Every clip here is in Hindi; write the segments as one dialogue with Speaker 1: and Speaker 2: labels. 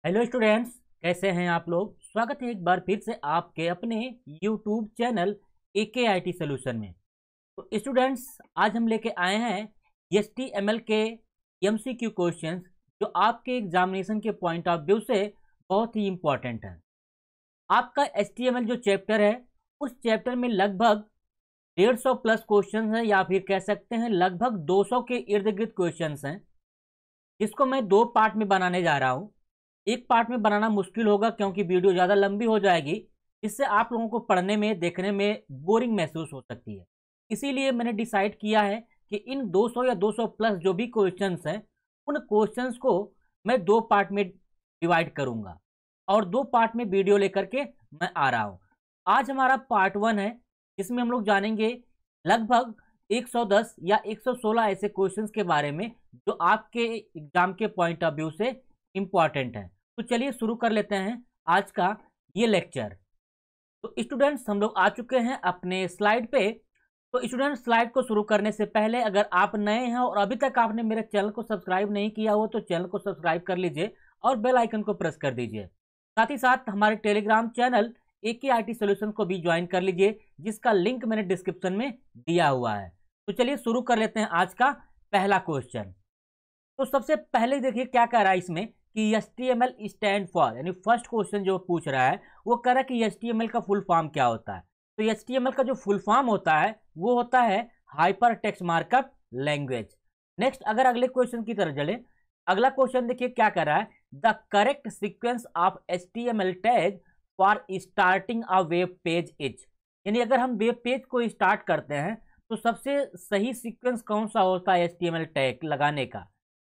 Speaker 1: हेलो स्टूडेंट्स, कैसे हैं आप लोग। स्वागत है एक बार फिर से आपके अपने यूट्यूब चैनल AKIT सोल्यूशन में। तो स्टूडेंट्स, आज हम लेके आए हैं HTML के MCQ क्वेश्चंस जो आपके एग्जामिनेशन के पॉइंट ऑफ व्यू से बहुत ही इम्पोर्टेंट है। आपका HTML जो चैप्टर है उस चैप्टर में लगभग 150 प्लस क्वेश्चन है, या फिर कह सकते हैं लगभग 200 के इर्द गिर्द क्वेश्चन हैं, जिसको मैं दो पार्ट में बनाने जा रहा हूँ। एक पार्ट में बनाना मुश्किल होगा क्योंकि वीडियो ज़्यादा लंबी हो जाएगी, इससे आप लोगों को पढ़ने में देखने में बोरिंग महसूस हो सकती है। इसीलिए मैंने डिसाइड किया है कि इन 200 या 200 प्लस जो भी क्वेश्चंस हैं उन क्वेश्चंस को मैं दो पार्ट में डिवाइड करूंगा और दो पार्ट में वीडियो लेकर के मैं आ रहा हूं। आज हमारा पार्ट 1 है, जिसमें हम लोग जानेंगे लगभग 110 या 116 ऐसे क्वेश्चंस के बारे में जो आपके एग्जाम के पॉइंट ऑफ व्यू से इम्पॉर्टेंट है। तो चलिए शुरू कर लेते हैं आज का ये लेक्चर। तो स्टूडेंट्स, हम लोग आ चुके हैं अपने स्लाइड पे। तो स्टूडेंट्स, स्लाइड को शुरू करने से पहले अगर आप नए हैं और अभी तक आपने मेरे चैनल को सब्सक्राइब नहीं किया हो तो चैनल को सब्सक्राइब कर लीजिए और बेल आइकन को प्रेस कर दीजिए। साथ ही साथ हमारे टेलीग्राम चैनल AKIT सोल्यूशन को भी ज्वाइन कर लीजिए, जिसका लिंक मैंने डिस्क्रिप्शन में दिया हुआ है। तो चलिए शुरू कर लेते हैं आज का पहला क्वेश्चन। तो सबसे पहले देखिए क्या कह रहा है इसमें कि HTML स्टैंड फॉर, यानी फर्स्ट क्वेश्चन जो पूछ रहा है वो कह रहा है कि HTML का फुल फॉर्म क्या होता है। तो HTML का जो फुल फॉर्म होता है वो होता है hyper text markup language. Next, अगर अगले क्वेश्चन की तरफ चले, अगला क्वेश्चन देखिए क्या कर रहा है, the correct sequence of HTML tag for starting a web page is. यानी अगर हम वेब पेज को स्टार्ट करते हैं तो सबसे सही सीक्वेंस कौन सा होता है HTML टैग लगाने का।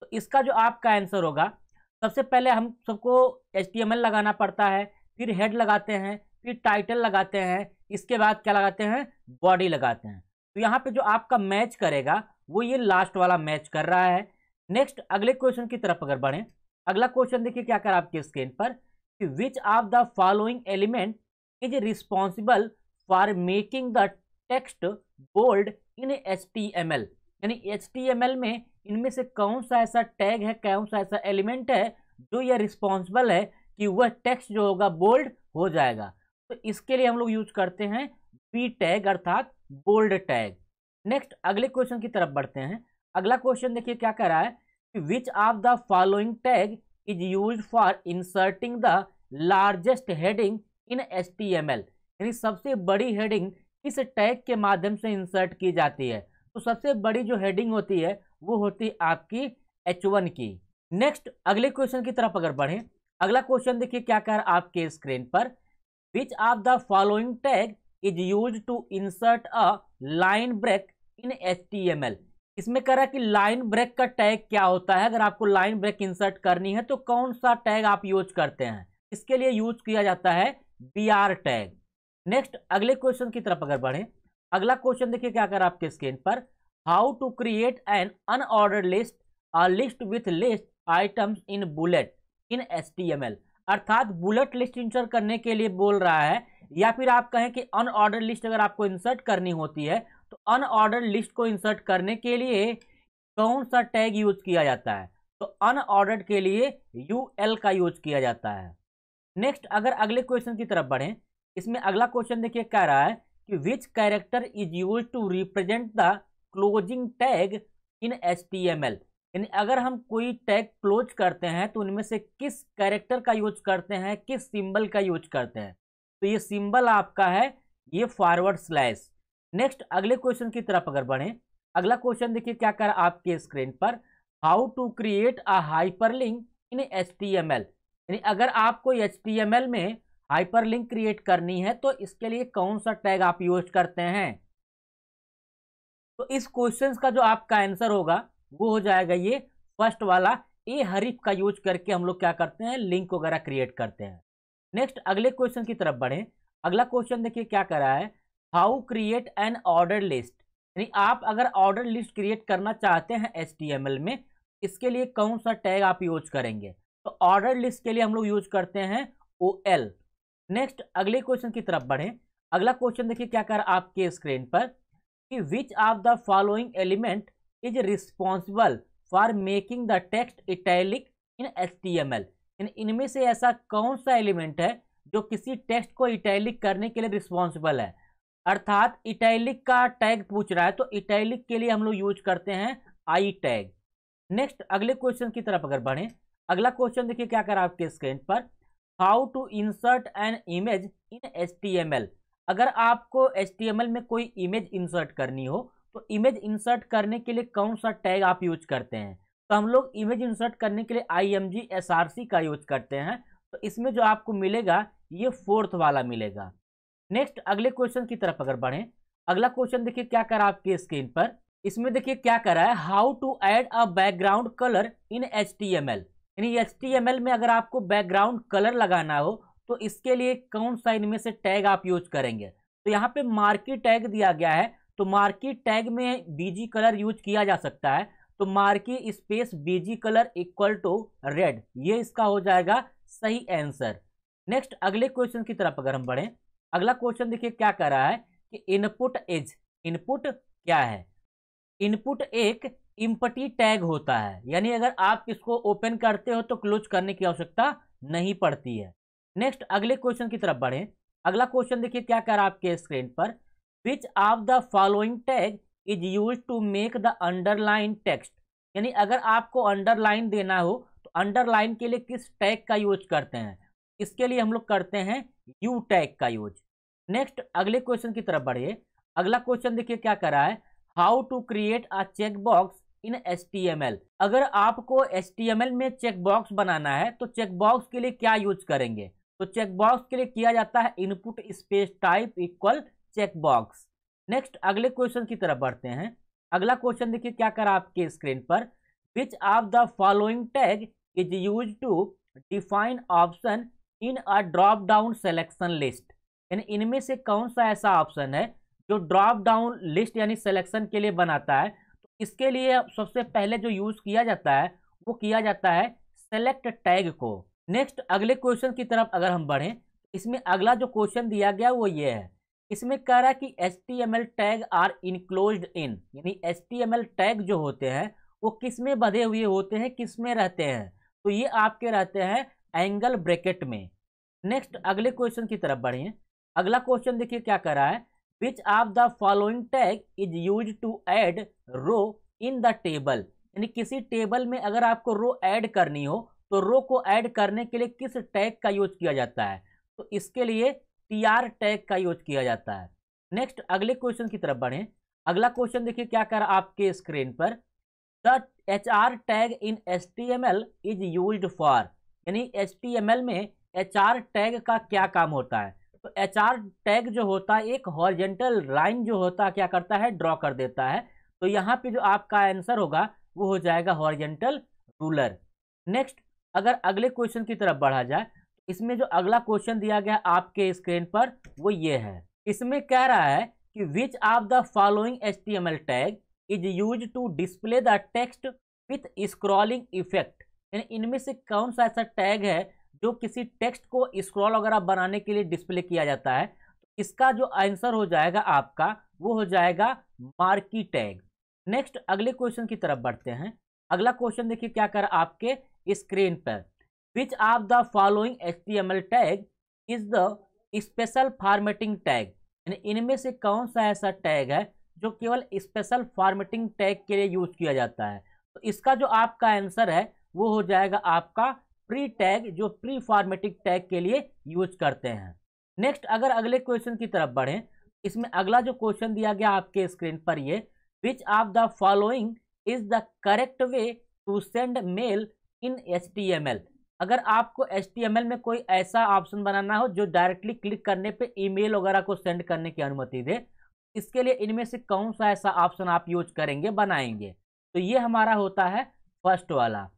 Speaker 1: तो इसका जो आपका आंसर होगा, सबसे पहले हम सबको HTML लगाना पड़ता है, फिर हेड लगाते हैं, फिर टाइटल लगाते हैं, इसके बाद क्या लगाते हैं, बॉडी लगाते हैं। तो यहाँ पे जो आपका मैच करेगा वो ये लास्ट वाला मैच कर रहा है। नेक्स्ट, अगले क्वेश्चन की तरफ अगर बढ़ें, अगला क्वेश्चन देखिए क्या कर आपके स्क्रीन पर कि which of the following element is responsible for making the text bold in HTML। यानी HTML में इनमें से कौन सा ऐसा टैग है, कौन सा ऐसा एलिमेंट है जो यह रिस्पॉन्सिबल है कि वह टेक्स्ट जो होगा बोल्ड हो जाएगा। तो इसके लिए हम लोग यूज करते हैं बी टैग अर्थात बोल्ड टैग। नेक्स्ट, अगले क्वेश्चन की तरफ बढ़ते हैं। अगला क्वेश्चन देखिए क्या कह रहा है कि which of the following tag is use for inserting the largest heading in HTML। यानी सबसे बड़ी हेडिंग किस टैग के माध्यम से इंसर्ट की जाती है। तो सबसे बड़ी जो हेडिंग होती है वो होती है आपकी H1 की। नेक्स्ट, अगले क्वेश्चन की तरफ अगर बढ़ें, अगला क्वेश्चन देखिए क्या कह रहा है आपके स्क्रीन पर, which of the following tag is use to insert a line break in HTML। इसमें कह रहा है कि लाइन ब्रेक का टैग क्या होता है। अगर आपको लाइन ब्रेक इंसर्ट करनी है तो कौन सा टैग आप यूज करते हैं। इसके लिए यूज किया जाता है BR टैग। नेक्स्ट, अगले क्वेश्चन की तरफ अगर बढ़ें, अगला क्वेश्चन देखिए क्या कर आपके स्क्रीन पर, how to create an unordered list, a list with list items in bullet in HTML। अर्थात बुलेट लिस्ट इंसर्ट करने के लिए बोल रहा है, या फिर आप कहें कि अनऑर्डर्ड लिस्ट अगर आपको इंसर्ट करनी होती है तो अनऑर्डर्ड लिस्ट को इंसर्ट करने के लिए कौन सा टैग यूज किया जाता है। तो अनऑर्डर्ड के लिए UL का यूज किया जाता है। नेक्स्ट, अगर अगले क्वेश्चन की तरफ बढ़ें, इसमें अगला क्वेश्चन देखिए क्या रहा है कि which character is use to represent the closing tag in HTML। यानी अगर हम कोई टैग क्लोज करते हैं तो उनमें से किस कैरेक्टर का यूज करते हैं, किस सिंबल का यूज करते हैं। तो ये सिंबल आपका है ये फॉरवर्ड स्लैश। नेक्स्ट, अगले क्वेश्चन की तरफ अगर बढ़ें, अगला क्वेश्चन देखिए क्या कर आपके स्क्रीन पर, how to create a hyperlink in HTML। यानी अगर आपको HTML में हाइपरलिंक क्रिएट करनी है तो इसके लिए कौन सा टैग आप यूज करते हैं। तो इस क्वेश्चन का जो आपका आंसर होगा वो हो जाएगा ये फर्स्ट वाला, ए हरीफ का यूज करके हम लोग क्या करते हैं, लिंक वगैरह क्रिएट करते हैं। नेक्स्ट, अगले क्वेश्चन की तरफ बढ़ें, अगला क्वेश्चन देखिए क्या कर रहा है, how create an order list. यानी आप अगर ऑर्डर लिस्ट क्रिएट करना चाहते हैं HTML में, इसके लिए कौन सा टैग आप यूज करेंगे। तो ऑर्डर लिस्ट के लिए हम लोग यूज करते हैं OL। नेक्स्ट, अगले क्वेश्चन की तरफ बढ़ें, अगला क्वेश्चन देखिए क्या कर आपके स्क्रीन पर कि which of the following element is responsible for making the text italic in HTML। इनमें से ऐसा कौन सा एलिमेंट है जो किसी टेक्स्ट को इटैलिक करने के लिए रिस्पॉन्सिबल है। अर्थात इटैलिक का टैग पूछ रहा है तो इटैलिक के लिए हम लोग यूज करते हैं आई टैग। नेक्स्ट अगले क्वेश्चन की तरफ अगर बढ़े, अगला क्वेश्चन देखिए क्या कर रहा है आपके स्क्रीन पर, how to insert an image in HTML। अगर आपको HTML में कोई इमेज इंसर्ट करनी हो तो इमेज इंसर्ट करने के लिए कौन सा टैग आप यूज करते हैं। तो हम लोग इमेज इंसर्ट करने के लिए IMG SRC का यूज करते हैं। तो इसमें जो आपको मिलेगा ये 4th वाला मिलेगा। नेक्स्ट अगले क्वेश्चन की तरफ अगर बढ़े, अगला क्वेश्चन देखिए क्या कर रहा है आपके स्क्रीन पर, इसमें देखिए क्या कर रहा है, how to add a background colour in HTML। यानी HTML में अगर आपको बैकग्राउंड कलर लगाना हो तो इसके लिए कौन सा इनमें से टैग आप यूज करेंगे। तो यहाँ पे मार्की टैग दिया गया है, तो मार्की टैग में बीजी कलर यूज किया जा सकता है। तो marquee space BG colour equal to red, ये इसका हो जाएगा सही आंसर। नेक्स्ट अगले क्वेश्चन की तरफ अगर हम बढ़े, अगला क्वेश्चन देखिए क्या कर रहा है कि इनपुट इज, इनपुट क्या है। इनपुट एक इम्पटी टैग होता है, यानी अगर आप इसको ओपन करते हो तो क्लोज करने की आवश्यकता नहीं पड़ती है। नेक्स्ट अगले क्वेश्चन की तरफ बढ़े, अगला क्वेश्चन देखिए क्या कर रहा है आपके स्क्रीन पर, which of the following tag is use to make the underline text. यानी अगर आपको अंडरलाइन देना हो तो अंडरलाइन के लिए किस टैग का यूज करते हैं। इसके लिए हम लोग करते हैं यू टैग का यूज। नेक्स्ट अगले क्वेश्चन की तरफ बढ़िए, अगला क्वेश्चन देखिए क्या कर रहा है, how to create a check box in HTML। अगर आपको HTML में चेक बॉक्स बनाना है तो चेक बॉक्स के लिए क्या यूज करेंगे। तो चेक बॉक्स के लिए किया जाता है input space type equal check box. Next अगले क्वेश्चन की तरफ बढ़ते हैं, अगला क्वेश्चन देखिए क्या कर रहा है आपके स्क्रीन पर, which of the following tag is use to define option in a drop down selection list. यानी इनमें से कौन सा ऐसा ऑप्शन है जो ड्रॉप डाउन लिस्ट यानी सिलेक्शन के लिए बनाता है। तो इसके लिए सबसे पहले जो यूज किया जाता है वो किया जाता है सेलेक्ट टैग को। नेक्स्ट अगले क्वेश्चन की तरफ अगर हम बढ़ें, इसमें अगला जो क्वेश्चन दिया गया वो ये है, इसमें कह रहा है कि HTML tag are enclosed in, यानी HTML टैग जो होते हैं वो किस में बंधे हुए होते हैं, किस में रहते हैं। तो ये आपके रहते हैं एंगल ब्रैकेट में। नेक्स्ट अगले क्वेश्चन की तरफ बढ़िए, अगला क्वेश्चन देखिए क्या कर रहा है, which of the following tag is use to add row in the table. यानी किसी टेबल में अगर आपको रो ऐड करनी हो तो रो को ऐड करने के लिए किस टैग का यूज किया जाता है। तो इसके लिए TR टैग का यूज किया जाता है। नेक्स्ट अगले क्वेश्चन की तरफ बढ़ें, अगला क्वेश्चन देखिए क्या कर आपके स्क्रीन पर, the HR tag in HTML is used for. यानी HTML में HR टैग का क्या काम होता है। तो HR टैग जो होता है एक हॉरिजॉन्टल लाइन जो होता है क्या करता है, ड्रॉ कर देता है। तो यहाँ पे जो आपका आंसर होगा वो हो जाएगा हॉरिजॉन्टल रूलर। नेक्स्ट अगर अगले क्वेश्चन की तरफ बढ़ा जाए, इसमें जो अगला क्वेश्चन दिया गया आपके स्क्रीन पर वो ये है, इसमें कह रहा है कि which of the following HTML tag is use to display the text with scrolling effect. यानी इनमें से कौन सा ऐसा टैग है जो किसी टेक्स्ट को स्क्रॉल वगैरह बनाने के लिए डिस्प्ले किया जाता है। तो इसका जो आंसर हो जाएगा आपका वो हो जाएगा मार्की टैग। नेक्स्ट अगले क्वेश्चन की तरफ बढ़ते हैं, अगला क्वेश्चन देखिए क्या कर आपके स्क्रीन पर, which of the following HTML tag is the special formatting tag. यानी इनमें से कौन सा ऐसा टैग है जो केवल स्पेशल फॉर्मेटिंग टैग के लिए यूज किया जाता है। तो इसका जो आपका आंसर है वो हो जाएगा आपका प्री टैग, जो प्री फॉर्मेटिंग टैग के लिए यूज करते हैं। नेक्स्ट अगर अगले क्वेश्चन की तरफ बढ़ें, इसमें अगला जो क्वेश्चन दिया गया आपके स्क्रीन पर ये, which of the following is the correct way to send mail in HTML। अगर आपको HTML में कोई ऐसा ऑप्शन बनाना हो जो डायरेक्टली क्लिक करने पे ईमेल वगैरह को सेंड करने की अनुमति दे, इसके लिए इनमें से कौन सा ऐसा ऑप्शन आप यूज करेंगे, बनाएंगे। तो ये हमारा होता है फर्स्ट वाला।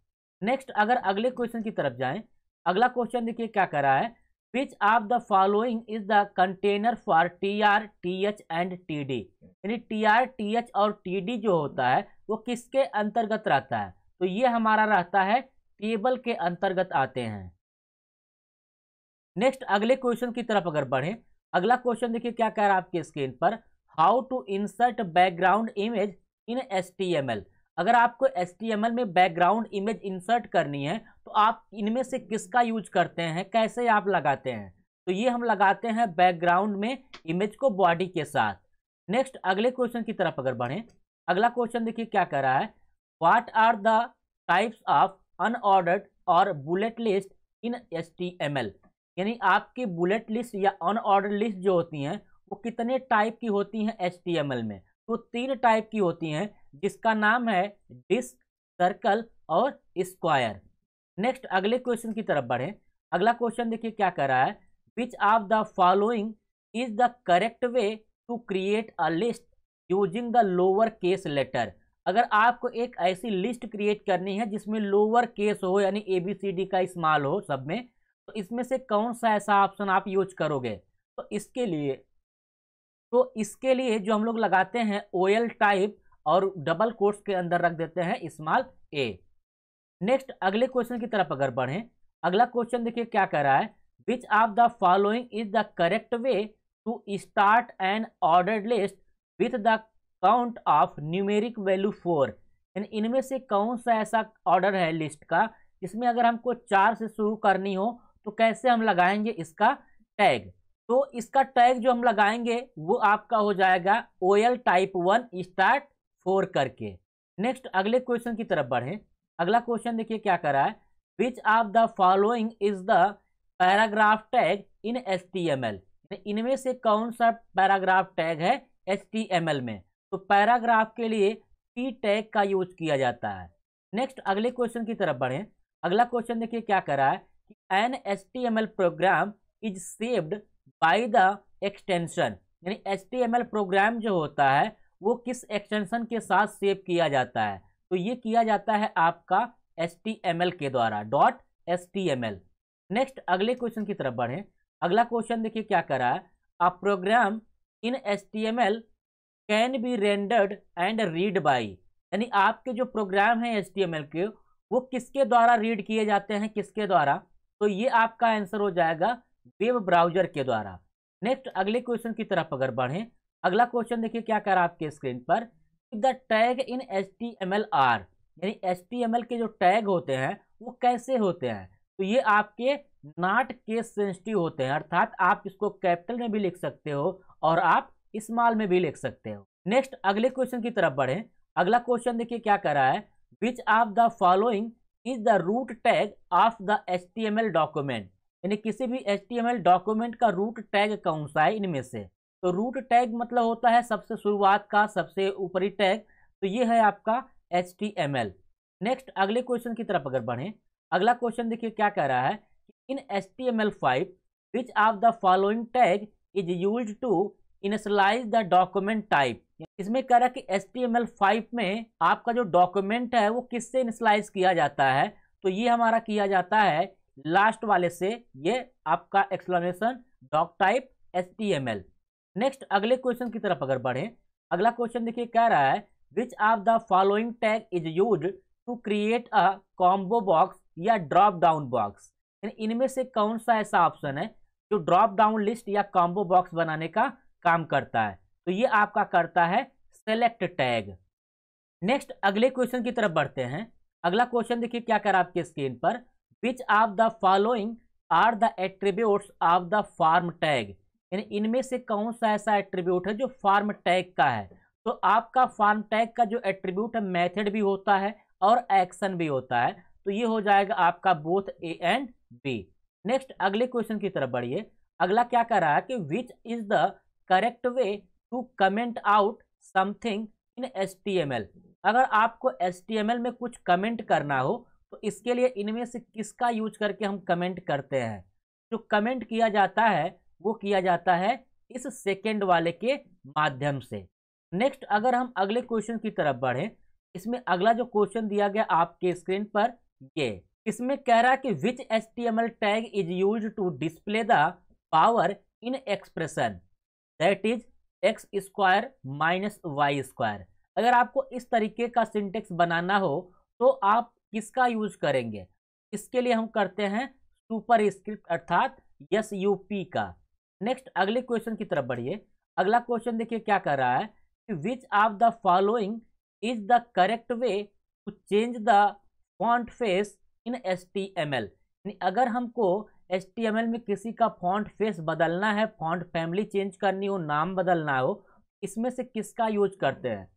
Speaker 1: नेक्स्ट अगर अगले क्वेश्चन की तरफ जाएं, अगला क्वेश्चन देखिए क्या कर रहा है, which of the following is the container for TR TH and TD। यानी TR TH और TD जो होता है वो किसके अंतर्गत रहता है। तो ये हमारा रहता है टेबल के अंतर्गत आते हैं। नेक्स्ट अगले क्वेश्चन की तरफ अगर बढ़ें, अगला क्वेश्चन देखिए क्या कह रहा है आपके स्क्रीन पर, how to insert background image in HTML। अगर आपको HTML में बैकग्राउंड इमेज इंसर्ट करनी है तो आप इनमें से किसका यूज करते हैं, कैसे आप लगाते हैं? तो ये हम लगाते हैं बैकग्राउंड में इमेज को बॉडी के साथ। नेक्स्ट अगले क्वेश्चन की तरफ अगर बढ़ें, अगला क्वेश्चन देखिए क्या कर रहा है, what are the types of unordered और बुलेट लिस्ट इन HTML? यानी आपकी बुलेट लिस्ट या अनऑर्डर्ड लिस्ट जो होती हैं वो कितने टाइप की होती हैं HTML में? तो 3 टाइप की होती हैं, जिसका नाम है डिस्क, सर्कल और स्क्वायर। नेक्स्ट अगले क्वेश्चन की तरफ बढ़ें, अगला क्वेश्चन देखिए क्या कर रहा है, which of the following is the correct way to create a list using the lower case letter? अगर आपको एक ऐसी लिस्ट क्रिएट करनी है जिसमें लोअर केस हो, यानी ABCD का इस्तेमाल हो सब में, तो इसमें से कौन सा ऐसा ऑप्शन आप यूज करोगे? तो इसके लिए जो हम लोग लगाते हैं OL टाइप और डबल कोट्स के अंदर रख देते हैं स्मॉल a। नेक्स्ट अगले क्वेश्चन की तरफ अगर बढ़ें, अगला क्वेश्चन देखिए क्या कर रहा है, which of the following is the correct way to start an ordered list with the count of numeric value 4? यानी इनमें से कौन सा ऐसा ऑर्डर है लिस्ट का जिसमें अगर हमको 4 से शुरू करनी हो तो कैसे हम लगाएंगे इसका टैग? तो इसका टैग जो हम लगाएंगे वो आपका हो जाएगा OL टाइप 1 स्टार्ट 4 करके। नेक्स्ट अगले क्वेश्चन की तरफ बढ़ें, अगला क्वेश्चन देखिए क्या कर रहा है, which of the following is the paragraph tag in HTML? इनमें से कौन सा पैराग्राफ टैग है HTML में? तो पैराग्राफ के लिए P टैग का यूज किया जाता है। नेक्स्ट अगले क्वेश्चन की तरफ बढ़ें, अगला क्वेश्चन देखिए क्या कर रहा है, an HTML program is saved by the extension? यानी HTML प्रोग्राम जो होता है वो किस एक्सटेंशन के साथ सेव किया जाता है? तो ये किया जाता है आपका HTML के द्वारा, .html। नेक्स्ट अगले क्वेश्चन की तरफ बढ़ें, अगला क्वेश्चन देखिए क्या कर रहा है, a program in HTML can be rendered and read by? यानी आपके जो प्रोग्राम हैं HTML के वो किसके द्वारा रीड किए जाते हैं, किसके द्वारा? तो ये आपका आंसर हो जाएगा वेब ब्राउजर के द्वारा। नेक्स्ट अगले क्वेश्चन की तरफ अगर बढ़ें, अगला क्वेश्चन देखिए क्या कर रहा है आपके स्क्रीन पर, the tag in HTML are? यानी HTML के जो टैग होते हैं वो कैसे होते हैं? तो ये आपके नॉट केस सेंसिटिव होते हैं, अर्थात आप इसको कैपिटल में भी लिख सकते हो और आप स्मॉल में भी लिख सकते हो। नेक्स्ट अगले क्वेश्चन की तरफ बढ़ें, अगला क्वेश्चन देखिए क्या कर रहा है, which of the following is the root tag of the HTML document? यानी किसी भी HTML डॉक्यूमेंट का रूट टैग कौन सा है इनमें से? तो रूट टैग मतलब होता है सबसे शुरुआत का, सबसे ऊपरी टैग, तो ये है आपका HTML। नेक्स्ट अगले क्वेश्चन की तरफ अगर बढ़ें, अगला क्वेश्चन देखिए क्या कह रहा है, in HTML5 which of the following tag is used to initialize the document type? इसमें कह रहा है कि HTML5 में आपका जो डॉक्यूमेंट है वो किससे इनिशियलाइज किया जाता है? तो ये हमारा किया जाता है लास्ट वाले से, ये आपका exclamation doc type HTML। Next अगले क्वेश्चन की तरफ अगर बढ़ें, अगला क्वेश्चन देखिए क्या रहा है, which of the following tag is used to create a combo box या ड्रॉप डाउन बॉक्स? इनमें से कौन सा ऐसा ऑप्शन है जो ड्रॉप डाउन लिस्ट या कॉम्बो बॉक्स बनाने का काम करता है? तो ये आपका करता है सेलेक्ट टैग। नेक्स्ट अगले क्वेश्चन की तरफ बढ़ते हैं, अगला क्वेश्चन देखिए क्या कर आपके स्क्रीन पर, which of the following are the attributes of the form tag? यानी इनमें से कौन सा ऐसा एट्रीब्यूट है जो फॉर्म टैग का है? तो आपका फॉर्म टैग का जो एट्रीब्यूट है मेथड भी होता है और एक्शन भी होता है, तो ये हो जाएगा आपका both A and B। Next अगले क्वेश्चन की तरफ बढ़िए, अगला क्या कर रहा है कि which is the correct way to comment out something in HTML? अगर आपको HTML में कुछ कमेंट करना हो तो इसके लिए इनमें से किसका यूज करके हम कमेंट करते हैं? जो कमेंट किया जाता है वो किया जाता है इस सेकेंड वाले के माध्यम से। नेक्स्ट अगर हम अगले क्वेश्चन की तरफ बढ़ें, इसमें अगला जो क्वेश्चन दिया गया आपके स्क्रीन पर, ये इसमें कह रहा है कि which HTML tag is use to display the power in expression that is x square minus Y square? अगर आपको इस तरीके का सिंटेक्स बनाना हो तो आप किसका यूज करेंगे? इसके लिए हम करते हैं सुपर स्क्रिप्ट अर्थात SUP का। नेक्स्ट अगले क्वेश्चन की तरफ बढ़िए, अगला क्वेश्चन देखिए क्या कर रहा है कि which of the following is the correct way to change the font face in HTML। यानी अगर हमको HTML में किसी का फॉन्ट फेस बदलना है, फॉन्ट फैमिली चेंज करनी हो, नाम बदलना हो, इसमें से किसका यूज करते हैं?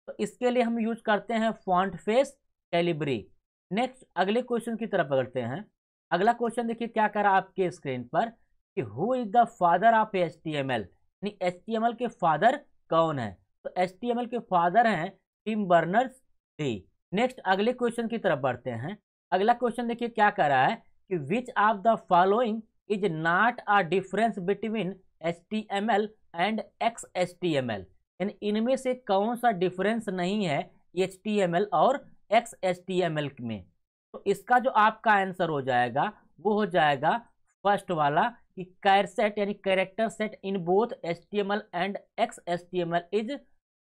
Speaker 1: तो इसके लिए हम यूज करते हैं फॉन्ट फेस कैलिब्री। नेक्स्ट अगले क्वेश्चन की तरफ बढ़ते हैं। अगला क्वेश्चन देखिए क्या करा आपके स्क्रीन पर कि who is the father of HTML, यानी HTML के फादर कौन है? तो HTML के फादर हैं टिम बर्नर्स-ली। नेक्स्ट अगले क्वेश्चन की तरफ बढ़ते हैं। अगला क्वेश्चन देखिए क्या कर रहा है कि which of the following is not a difference between HTML and XHTML, यानी इनमें से कौन सा डिफरेंस नहीं है HTML और XHTML में? तो इसका जो आपका आंसर हो जाएगा वो हो जाएगा फर्स्ट वाला कि कैरसेट यानी character set in both HTML and XHTML is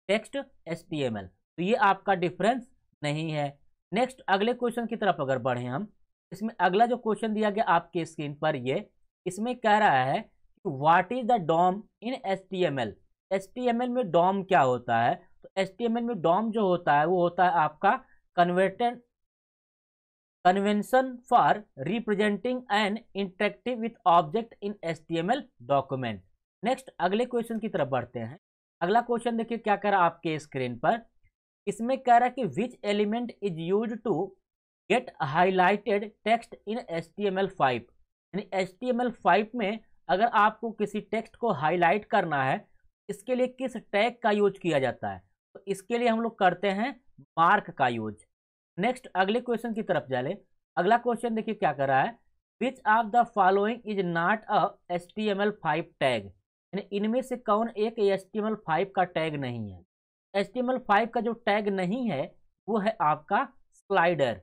Speaker 1: text HTML। तो ये आपका डिफरेंस नहीं है। नेक्स्ट अगले क्वेश्चन की तरफ अगर बढ़े हम, इसमें अगला जो क्वेश्चन दिया गया आपके स्क्रीन पर ये इसमें कह रहा है कि what is the DOM in HTML। HTML में डॉम क्या होता है? तो HTML में डॉम जो होता है वो होता है आपका convention for representing N interactive with object in HTML document. Next अगले क्वेश्चन की तरफ बढ़ते हैं। अगला क्वेश्चन देखिए क्या कह रहा है आपके स्क्रीन पर, इसमें कह रहा है कि which element is use to get highlighted text in HTML5। यानी HTML5 में अगर आपको किसी टेक्स्ट को हाईलाइट करना है, इसके लिए किस टैग का यूज किया जाता है? तो इसके लिए हम लोग करते हैं मार्क का यूज। नेक्स्ट अगले क्वेश्चन की तरफ चले। अगला क्वेश्चन देखिए क्या कर रहा है, which of the following is not a HTML5 tag, यानी इनमें से कौन एक HTML5 का टैग नहीं है? HTML5 का जो टैग नहीं है वो है आपका स्लाइडर।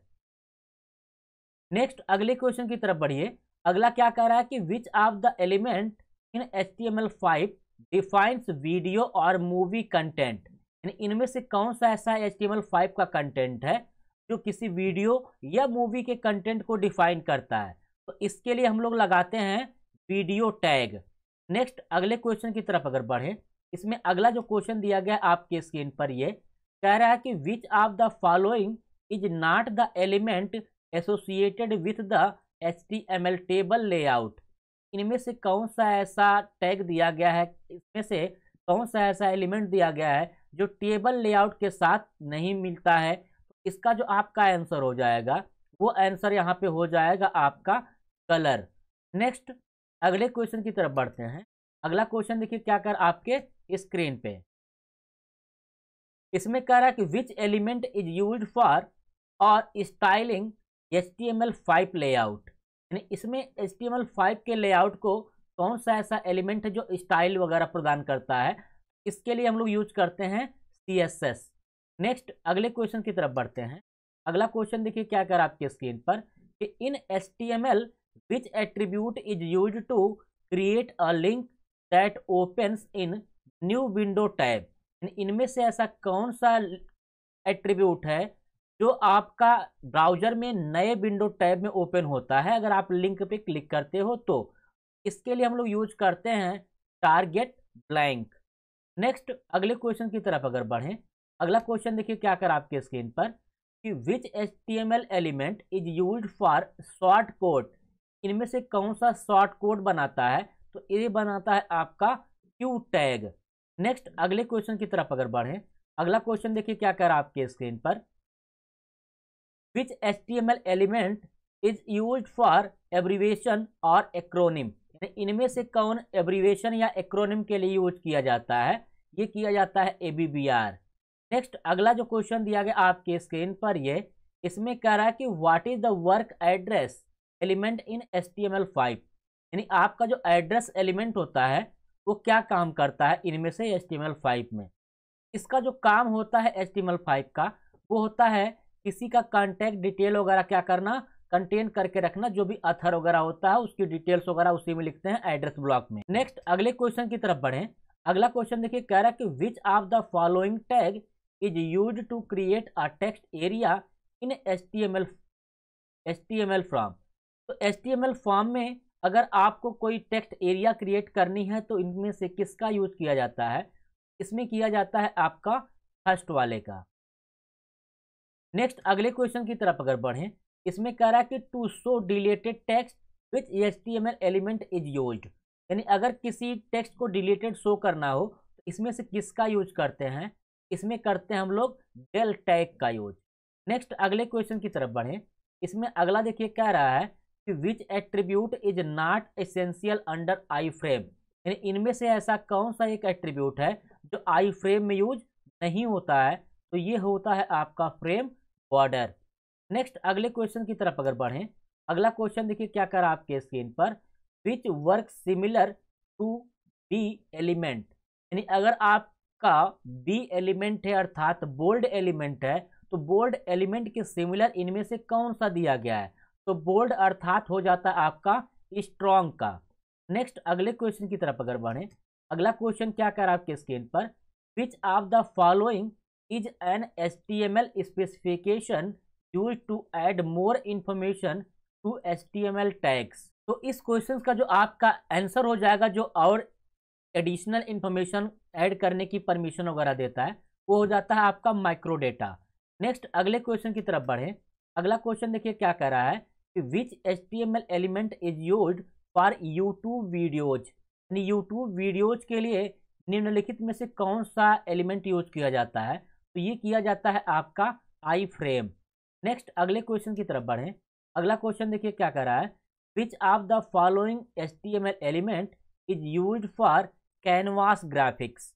Speaker 1: नेक्स्ट अगले क्वेश्चन की तरफ बढ़िए। अगला क्या कह रहा है कि which of the element in HTML5 defines video और मूवी कंटेंट, यानी इनमें से कौन सा ऐसा HTML5 का कंटेंट है जो किसी वीडियो या मूवी के कंटेंट को डिफाइन करता है? तो इसके लिए हम लोग लगाते हैं वीडियो टैग। नेक्स्ट अगले क्वेश्चन की तरफ अगर बढ़े, इसमें अगला जो क्वेश्चन दिया गया आपके स्क्रीन पर ये कह रहा है कि which of the following is not the element associated with the HTML table layout. इनमें से कौन सा ऐसा टैग दिया गया है, इसमें से कौन सा ऐसा एलिमेंट दिया गया है जो टेबल लेआउट के साथ नहीं मिलता है? तो इसका जो आपका आंसर हो जाएगा वो आंसर यहाँ पे हो जाएगा आपका कलर। नेक्स्ट अगले क्वेश्चन की तरफ बढ़ते हैं। अगला क्वेश्चन देखिए क्या कर आपके स्क्रीन पे, इसमें कह रहा है कि which element is used for और स्टाइलिंग HTML5 लेआउट, यानी इसमें HTML5 के लेआउट को कौन सा ऐसा एलिमेंट है जो स्टाइल वगैरह प्रदान करता है? इसके लिए हम लोग यूज करते हैं CSS। नेक्स्ट अगले क्वेश्चन की तरफ बढ़ते हैं। अगला क्वेश्चन देखिए क्या कर आपके स्क्रीन पर कि in HTML which attribute is used to create a link that opens in new window tab, इनमें से ऐसा कौन सा एट्रीब्यूट है जो आपका ब्राउजर में नए विंडो टैब में ओपन होता है अगर आप लिंक पे क्लिक करते हो? तो इसके लिए हम लोग यूज करते हैं टारगेट ब्लैंक। नेक्स्ट अगले क्वेश्चन की तरफ अगर बढ़ें, अगला क्वेश्चन देखिए क्या कर आपके स्क्रीन पर कि which HTML element is used for short code, इनमें से कौन सा शॉर्ट कोड बनाता है? तो ये बनाता है आपका क्यू टैग। नेक्स्ट अगले क्वेश्चन की तरफ अगर बढ़ें, अगला क्वेश्चन देखिए क्या कर आपके स्क्रीन पर, विच HTML element is used for abbreviation और एक्रोनिम, इनमें से कौन एब्रीविएशन या एक्रोनिम के लिए यूज किया जाता है? ये किया जाता है ABBR। नेक्स्ट अगला जो क्वेश्चन दिया गया आपके स्क्रीन पर ये इसमें कह रहा है कि what is the work address element in HTML5, यानी आपका जो एड्रेस एलिमेंट होता है वो क्या काम करता है इनमें से HTML5 में? इसका जो काम होता है HTML5 का वो होता है किसी का कॉन्टैक्ट डिटेल वगैरह क्या करना, कंटेन करके रखना, जो भी अथर वगैरह होता है उसकी डिटेल्स वगैरह उसी में लिखते हैं एड्रेस ब्लॉक में। नेक्स्ट अगले क्वेश्चन की तरफ बढ़ें। अगला क्वेश्चन देखिए कह रहा है कि which of the following tag is used to create a text area in HTML form. तो HTML फॉर्म में अगर आपको कोई टेक्स्ट एरिया क्रिएट करनी है तो इनमें से किसका यूज किया जाता है? इसमें किया जाता है आपका फर्स्ट वाले का। नेक्स्ट अगले क्वेश्चन की तरफ अगर बढ़ें, इसमें कह रहा है कि to show deleted text which HTML element is used, यानी अगर किसी टेक्स्ट को डिलीटेड शो करना हो तो इसमें से किसका यूज करते हैं, इसमें करते हैं हम लोग del टैग का यूज। नेक्स्ट अगले क्वेश्चन की तरफ बढ़ें, इसमें अगला देखिए कह रहा है कि which attribute is not essential under iframe, यानी इनमें से ऐसा कौन सा एक एट्रीब्यूट है जो आई फ्रेम में यूज नहीं होता है, तो ये होता है आपका फ्रेम बॉर्डर। नेक्स्ट अगले क्वेश्चन की तरफ अगर बढ़ें, अगला क्वेश्चन देखिए क्या कर रहा है आपके स्क्रीन पर, which work similar to B element, यानी अगर आपका बी एलिमेंट है अर्थात बोल्ड एलिमेंट है, तो बोल्ड एलिमेंट के सिमिलर इनमें से कौन सा दिया गया है, तो बोल्ड अर्थात हो जाता है आपका स्ट्रॉन्ग का। नेक्स्ट अगले क्वेश्चन की तरफ अगर बढ़ें, अगला क्वेश्चन क्या कर रहा है आपके स्क्रीन पर, which of the following is an HTML specification use to add more information to HTML tags. तो इस क्वेश्चन का जो आपका आंसर हो जाएगा, जो और एडिशनल इंफॉर्मेशन ऐड करने की परमिशन वगैरह देता है, वो हो जाता है आपका माइक्रो डेटा। नेक्स्ट अगले क्वेश्चन की तरफ बढ़ें, अगला क्वेश्चन देखिए क्या कह रहा है कि which HTML element is used for YouTube videos, यानी यूट्यूब वीडियोज के लिए निम्नलिखित में से कौन सा एलिमेंट यूज किया जाता है, तो ये किया जाता है आपका आई फ्रेम। नेक्स्ट अगले क्वेश्चन की तरफ बढ़ें, अगला क्वेश्चन देखिए क्या कर रहा है, which of the following HTML element is used for canvas graphics,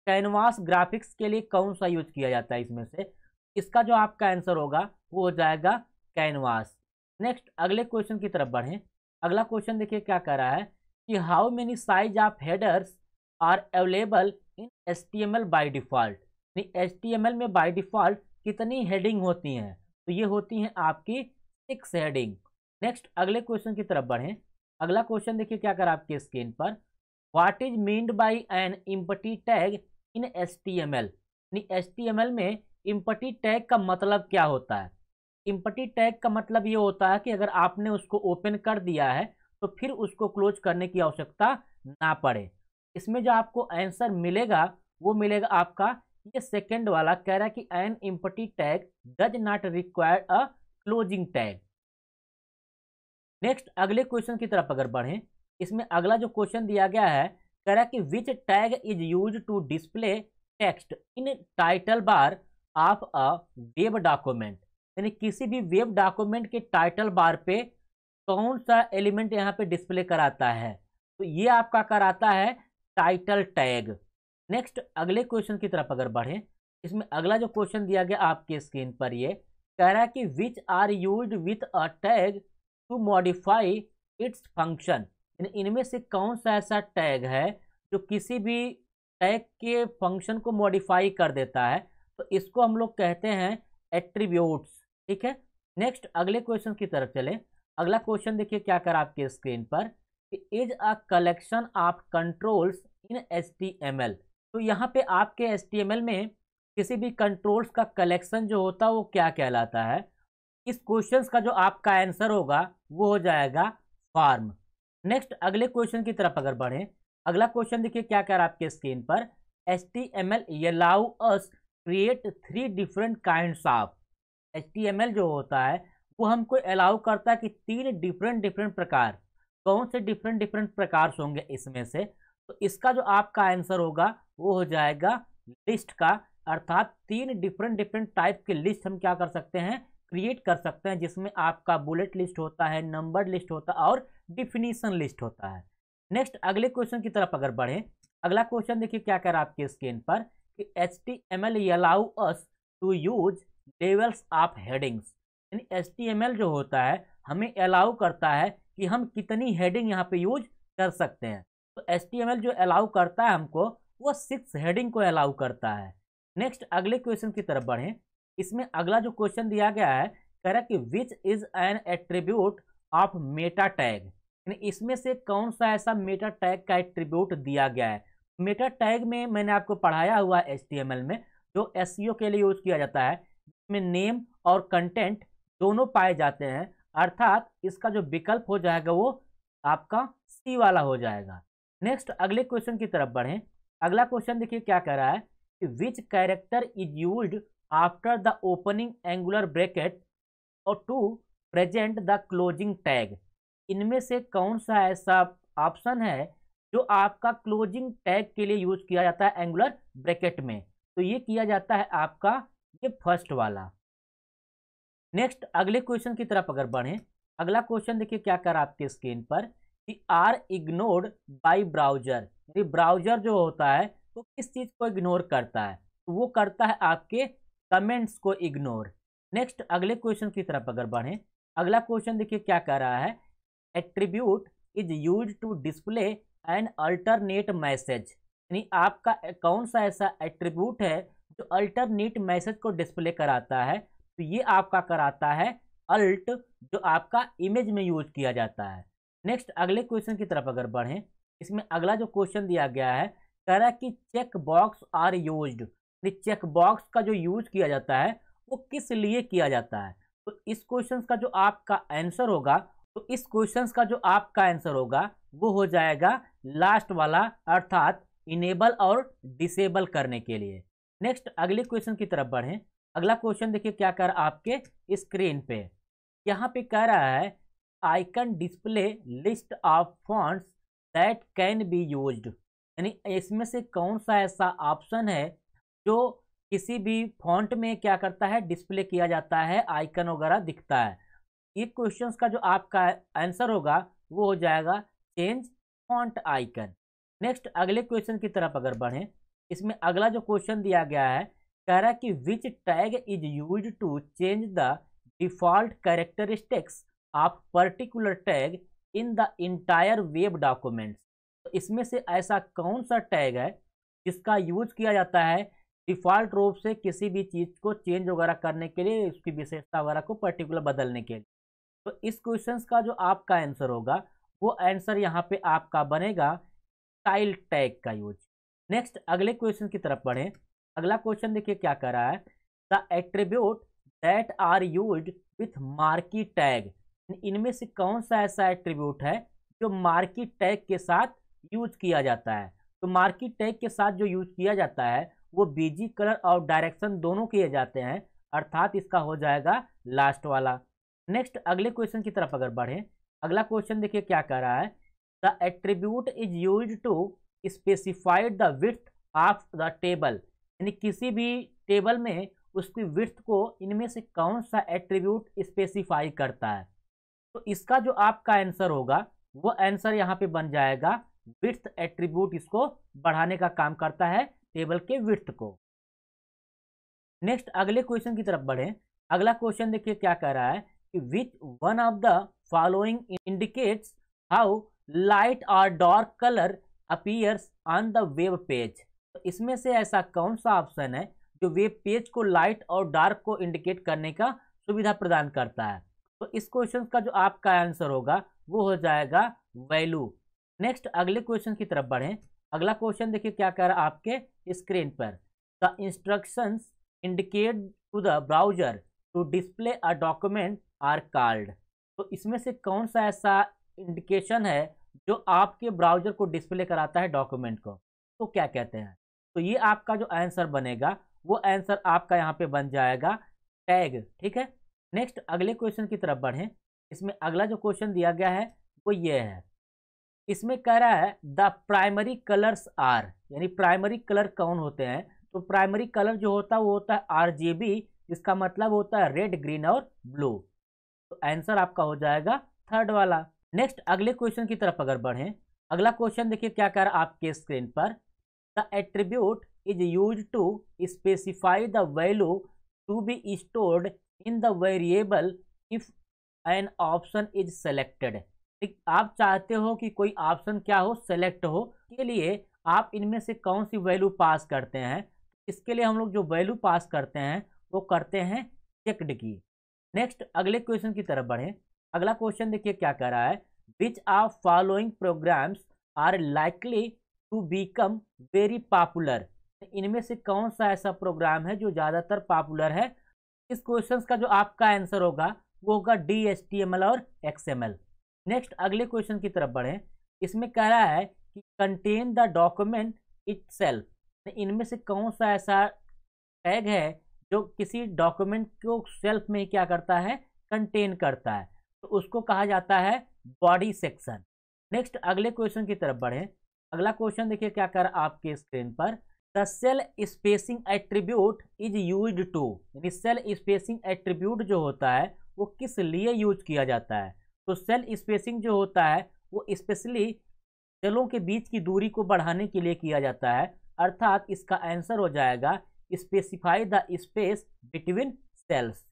Speaker 1: canvas graphics के लिए कौन सा यूज किया जाता है इसमें से, इसका जो आपका आंसर होगा वो हो जाएगा कैनवास। नेक्स्ट अगले क्वेश्चन की तरफ बढ़ें, अगला क्वेश्चन देखिए क्या कर रहा है कि how many size of headers are available in HTML by default, HTML में बाय डिफॉल्ट कितनी हेडिंग होती हैं, तो ये होती हैं आपकी 6 हेडिंग। नेक्स्ट अगले क्वेश्चन की तरफ बढ़ें, अगला क्वेश्चन देखिए क्या कर आपके स्क्रीन पर, what is meant by an empty tag in HTML, HTML में एम्प्टी टैग का मतलब क्या होता है। एम्प्टी टैग का मतलब ये होता है कि अगर आपने उसको ओपन कर दिया है तो फिर उसको क्लोज करने की आवश्यकता ना पड़े। इसमें जो आपको आंसर मिलेगा वो मिलेगा आपका ये सेकंड वाला, कह रहा है कि an empty tag does not require a closing tag. Next अगले क्वेश्चन की तरफ अगर बढ़ें, इसमें अगला जो क्वेश्चन दिया गया है कह रहा है कि which tag is use to display text in title bar of a web document, यानी किसी भी वेब डॉक्यूमेंट के टाइटल बार पे कौन सा एलिमेंट यहाँ पे डिस्प्ले कराता है, तो ये आपका कराता है टाइटल टैग। नेक्स्ट अगले क्वेश्चन की तरफ अगर बढ़ें, इसमें अगला जो क्वेश्चन दिया गया आपके स्क्रीन पर ये कह रहा है कि which are used with a tag to modify its function, यानी इनमें से कौन सा ऐसा टैग है जो किसी भी टैग के फंक्शन को मॉडिफाई कर देता है, तो इसको हम लोग कहते हैं एट्रीब्यूट्स। ठीक है, नेक्स्ट अगले क्वेश्चन की तरफ चले, अगला क्वेश्चन देखिए क्या कर आपके स्क्रीन पर, is a collection of controls in HTML, तो यहाँ पे आपके HTML में किसी भी कंट्रोल्स का कलेक्शन जो होता है वो क्या कहलाता है, इस क्वेश्चन का जो आपका आंसर होगा वो हो जाएगा फॉर्म। नेक्स्ट अगले क्वेश्चन की तरफ अगर बढ़ें, अगला क्वेश्चन देखिए क्या कर आपके स्क्रीन पर, HTML allow us create 3 different kinds of, HTML जो होता है वो हमको अलाउ करता है कि 3 डिफरेंट प्रकार, कौन से डिफरेंट प्रकार होंगे इसमें से, तो इसका जो आपका आंसर होगा वो हो जाएगा लिस्ट का, अर्थात 3 डिफरेंट टाइप के लिस्ट हम क्या कर सकते हैं, क्रिएट कर सकते हैं, जिसमें आपका बुलेट लिस्ट होता है, नंबर लिस्ट होता है और डिफिनीशन लिस्ट होता है। नेक्स्ट अगले क्वेश्चन की तरफ अगर बढ़ें, अगला क्वेश्चन देखिए क्या कर आपके स्क्रीन पर कि HTML allow us to use levels of headings, यानी HTML जो होता है हमें अलाउ करता है कि हम कितनी हेडिंग यहाँ पे यूज कर सकते हैं, तो HTML जो अलाउ करता है हमको वो 6 हेडिंग को अलाउ करता है। नेक्स्ट अगले क्वेश्चन की तरफ बढ़ें, इसमें अगला जो क्वेश्चन दिया गया है कह रहा है कि which is an attribute of Meta tag, यानी इसमें से कौन सा ऐसा मेटा टैग का एट्रीब्यूट दिया गया है। मेटा टैग में मैंने आपको पढ़ाया हुआ है HTML में, जो SEO के लिए यूज किया जाता है, जिसमें नेम और कंटेंट दोनों पाए जाते हैं, अर्थात इसका जो विकल्प हो जाएगा वो आपका सी वाला हो जाएगा। नेक्स्ट अगले क्वेश्चन की तरफ बढ़ें, अगला क्वेश्चन देखिए क्या कह रहा है कि which character is used after the opening angular bracket और to present the closing tag. इनमें से कौन सा ऐसा ऑप्शन है जो आपका क्लोजिंग टैग के लिए यूज किया जाता है एंगुलर ब्रैकेट में? तो ये किया जाता है आपका ये फर्स्ट वाला। नेक्स्ट अगले क्वेश्चन की तरफ अगर बढ़ें, अगला क्वेश्चन देखिए क्या कर आपके स्क्रीन पर कि आर इग्नोर्ड बाय ब्राउजर, यानी ब्राउजर जो होता है वो किस चीज को इग्नोर करता है? तो वो करता है आपके कमेंट्स को इग्नोर। नेक्स्ट अगले क्वेश्चन की तरफ अगर बढ़ें, अगला क्वेश्चन देखिए क्या कर रहा है, attribute is use to display an alternate message, यानी आपका कौन सा ऐसा एट्रीब्यूट है जो अल्टरनेट मैसेज को डिस्प्ले कराता है? तो ये आपका कराता है अल्ट, जो आपका इमेज में यूज किया जाता है। नेक्स्ट अगले क्वेश्चन की तरफ अगर बढ़ें, इसमें अगला जो क्वेश्चन दिया गया है कह रहा है कि check box are used, check box का जो यूज किया जाता है वो किस लिए किया जाता है? तो इस क्वेश्चन का जो आपका आंसर होगा, वो हो जाएगा लास्ट वाला, अर्थात इनेबल और डिसेबल करने के लिए। नेक्स्ट अगले क्वेश्चन की तरफ बढ़ें, अगला क्वेश्चन देखिए क्या कर आपके स्क्रीन पे, यहाँ पे कह रहा है icon display list of fonts that can be used, यानी इसमें से कौन सा ऐसा ऑप्शन है जो किसी भी फॉन्ट में क्या करता है, डिस्प्ले किया जाता है, आइकन वगैरह दिखता है। ये क्वेश्चंस का जो आपका आंसर होगा वो हो जाएगा चेंज फॉन्ट आइकन। नेक्स्ट अगले क्वेश्चन की तरफ अगर बढ़ें, इसमें अगला जो क्वेश्चन दिया गया है कह रहा है कि which tag is used to change the default characteristics of particular tag in the entire web documents. तो इसमें से ऐसा कौन सा टैग है जिसका यूज किया जाता है डिफॉल्ट रूप से किसी भी चीज को चेंज वगैरह करने के लिए, उसकी विशेषता वगैरह को पर्टिकुलर बदलने के लिए? तो इस क्वेश्चन का जो आपका आंसर होगा वो आंसर यहाँ पे आपका बनेगा स्टाइल टैग का यूज। नेक्स्ट अगले क्वेश्चन की तरफ बढ़ें, अगला क्वेश्चन देखिए क्या कर रहा है, the attribute that are used with marquee tag, इनमें से कौन सा ऐसा एट्रीब्यूट है जो मार्की टैग के साथ यूज किया जाता है? तो मार्की टैग के साथ जो यूज किया जाता है वो बीजी कलर और डायरेक्शन दोनों किए जाते हैं, अर्थात इसका हो जाएगा लास्ट वाला। नेक्स्ट अगले क्वेश्चन की तरफ अगर बढ़ें, अगला क्वेश्चन देखिए क्या कर रहा है, the attribute is used to specified the width of the table, यानी किसी भी टेबल में उसकी विड्थ को इनमें से कौन सा एट्रीब्यूट स्पेसिफाई करता है? तो इसका जो आपका आंसर होगा वो आंसर यहाँ पे बन जाएगा विड्थ एट्रीब्यूट, इसको बढ़ाने का काम करता है टेबल के विड्थ को। नेक्स्ट अगले क्वेश्चन की तरफ बढ़ें, अगला क्वेश्चन देखिए क्या कह रहा है कि which one of the following indicates how light और dark colour appears on the web page. तो इसमें से ऐसा कौन सा ऑप्शन है जो वेब पेज को लाइट और डार्क को इंडिकेट करने का सुविधा प्रदान करता है? तो इस क्वेश्चन का जो आपका आंसर होगा वो हो जाएगा वैल्यू। नेक्स्ट अगले क्वेश्चन की तरफ बढ़ें, अगला क्वेश्चन देखिए क्या कह रहा है आपके स्क्रीन पर, the instructions indicate to the browser to display a document are called. तो इसमें से कौन सा ऐसा इंडिकेशन है जो आपके ब्राउजर को डिस्प्ले कराता है डॉक्यूमेंट को, तो क्या कहते हैं? तो ये आपका जो आंसर बनेगा वो आंसर आपका यहाँ पे बन जाएगा टैग, ठीक है। नेक्स्ट अगले क्वेश्चन की तरफ बढ़ें, इसमें अगला जो क्वेश्चन दिया गया है वो ये है, इसमें कह रहा है द प्राइमरी कलर्स आर, यानी प्राइमरी कलर कौन होते हैं? तो प्राइमरी कलर जो होता है वो होता है आरजीबी, जिसका मतलब होता है रेड, ग्रीन और ब्लू। तो आंसर आपका हो जाएगा थर्ड वाला। नेक्स्ट अगले क्वेश्चन की तरफ अगर बढ़ें, अगला क्वेश्चन देखिए क्या कर रहा है आपके स्क्रीन पर, the attribute is use to specify the value to be stored in the variable if an option is selected. आप चाहते हो कि कोई ऑप्शन क्या हो, सेलेक्ट हो, के लिए आप इनमें से कौन सी वैल्यू पास करते हैं? इसके लिए हम लोग जो वैल्यू पास करते हैं वो करते हैं चेक्ड की। नेक्स्ट अगले क्वेश्चन की तरफ बढ़ें, अगला क्वेश्चन देखिए क्या कर रहा है, which of following programs are likely to become very popular. इनमें से कौन सा ऐसा प्रोग्राम है जो ज़्यादातर पॉपुलर है? इस क्वेश्चन का जो आपका आंसर होगा वो होगा DHTML और XML। नेक्स्ट अगले क्वेश्चन की तरफ बढ़ें, इसमें कह रहा है कि कंटेन द डॉक्यूमेंट इटसेल्फ, इनमें से कौन सा ऐसा टैग है जो किसी डॉक्यूमेंट को सेल्फ में क्या करता है, कंटेन करता है, तो उसको कहा जाता है बॉडी सेक्शन। नेक्स्ट अगले क्वेश्चन की तरफ बढ़ें। अगला क्वेश्चन देखिए क्या कर आपके स्क्रीन पर, the cell spacing attribute is used to, यानी सेल स्पेसिंग एट्रीब्यूट जो होता है वो किस लिए यूज किया जाता है। तो सेल स्पेसिंग जो होता है वो स्पेशली सेलों के बीच की दूरी को बढ़ाने के लिए किया जाता है, अर्थात इसका आंसर हो जाएगा specify the space between cells.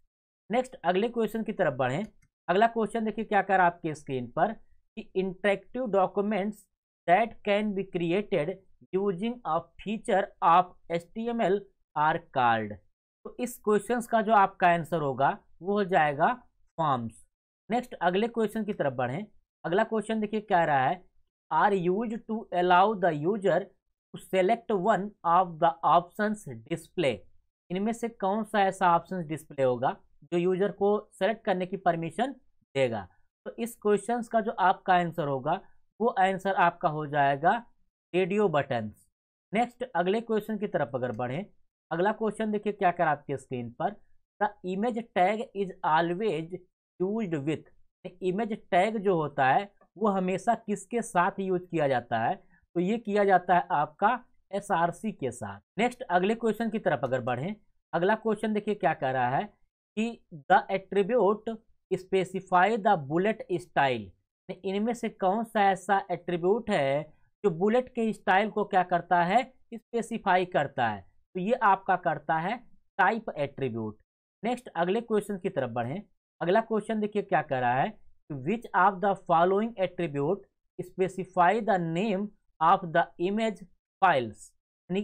Speaker 1: Next अगले क्वेश्चन की तरफ बढ़ें। अगला क्वेश्चन देखिए क्या कर आपके स्क्रीन पर कि interactive documents that can be created using a feature of HTML are called. तो इस क्वेश्चन का जो आपका आंसर होगा वो हो जाएगा फॉर्म्स। नेक्स्ट अगले क्वेश्चन की तरफ बढ़ें। अगला क्वेश्चन देखिए क्या रहा है, are use to allow the user to select one of the options display. इनमें से कौन सा ऐसा ऑप्शन डिस्प्ले होगा जो यूजर को सेलेक्ट करने की परमिशन देगा। तो इस क्वेश्चन का जो आपका आंसर होगा वो आंसर आपका हो जाएगा रेडियो बटन्स। नेक्स्ट अगले क्वेश्चन की तरफ अगर बढ़ें। अगला क्वेश्चन देखिए क्या कर आपके स्क्रीन पर, the image tag is always used with. Image tag जो होता है वो हमेशा किसके साथ यूज किया जाता है, तो ये किया जाता है आपका SRC के साथ। नेक्स्ट अगले क्वेश्चन की तरफ अगर बढ़ें। अगला क्वेश्चन देखिए क्या कह रहा है कि the attribute specify the bullet style. इनमें से कौन सा ऐसा एट्रीब्यूट है जो बुलेट के स्टाइल को क्या करता है, स्पेसिफाई करता है, तो ये आपका करता है टाइप एट्रीब्यूट। नेक्स्ट अगले क्वेश्चन की तरफ बढ़ें। अगला क्वेश्चन देखिए क्या कह रहा है, which of the following attribute specify the name of the image files. यानी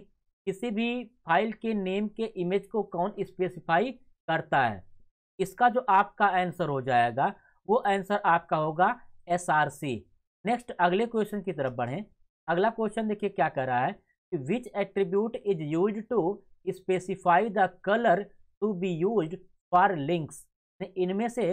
Speaker 1: किसी भी फाइल के नेम के इमेज को कौन स्पेसिफाई करता है, इसका जो आपका आंसर हो जाएगा वो आंसर आपका होगा SRC। नेक्स्ट अगले क्वेश्चन की तरफ बढ़ें। अगला क्वेश्चन देखिए क्या कर रहा है, which attribute is use to specify the colour to be used for links. इनमें से